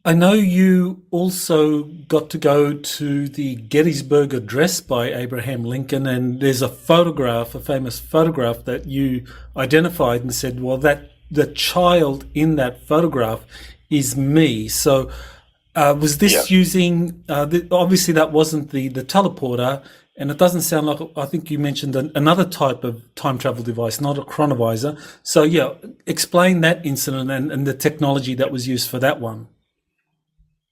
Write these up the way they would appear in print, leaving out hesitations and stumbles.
I know you also got to go to the Gettysburg Address by Abraham Lincoln, and there's a photograph, a famous photograph that you identified and said, "Well, that the child in that photograph is me." So, was Yeah. this using? Obviously, that wasn't the teleporter, and it doesn't sound like. I think you mentioned another type of time travel device, not a chronovisor. So, yeah, explain that incident and the technology that was used for that one.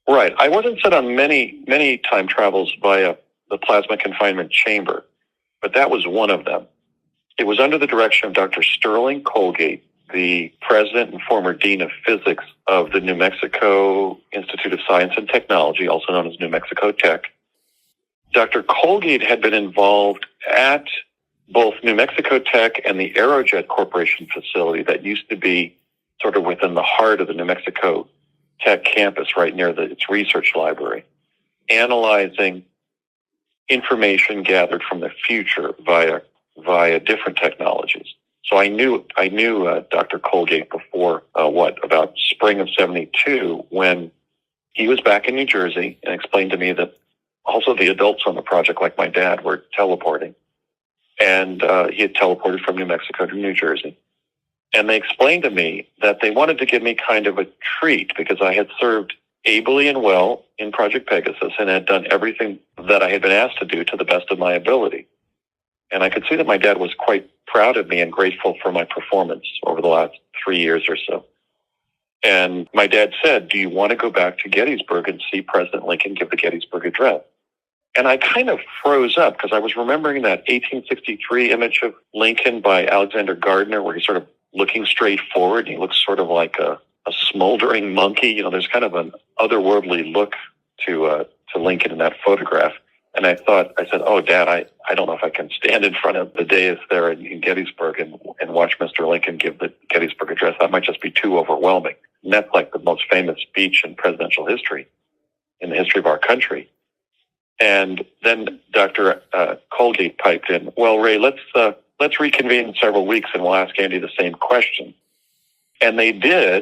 Right. I wasn't sent on many time travels via the plasma confinement chamber, but that was one of them. It was under the direction of Dr. Sterling Colgate, the president and former dean of physics of the New Mexico Institute of Science and Technology, also known as New Mexico Tech. Dr. Colgate had been involved at both New Mexico Tech and the Aerojet Corporation facility that used to be sort of within the heart of the New Mexico Tech campus, right near its research library, analyzing information gathered from the future via different technologies. So I knew Dr. Colgate before about spring of '72, when he was back in New Jersey and explained to me that also the adults on the project, like my dad, were teleporting, and he had teleported from New Mexico to New Jersey. And they explained to me that they wanted to give me kind of a treat because I had served ably and well in Project Pegasus and had done everything that I had been asked to do to the best of my ability. And I could see that my dad was quite proud of me and grateful for my performance over the last 3 years or so. And my dad said, "Do you want to go back to Gettysburg and see President Lincoln give the Gettysburg Address?" And I kind of froze up because I was remembering that 1863 image of Lincoln by Alexander Gardner where he's sort of looking straight forward. He looks sort of like a smoldering monkey. You know, there's kind of an otherworldly look to Lincoln in that photograph. And I said, "Oh, Dad, I don't know if I can stand in front of the dais there in Gettysburg and watch Mr. Lincoln give the Gettysburg Address. That might just be too overwhelming." And that's like the most famous speech in presidential history, in the history of our country. And then Dr. Colgate piped in, "Well, Ray, let's reconvene in several weeks and we'll ask Andy the same question." And they did.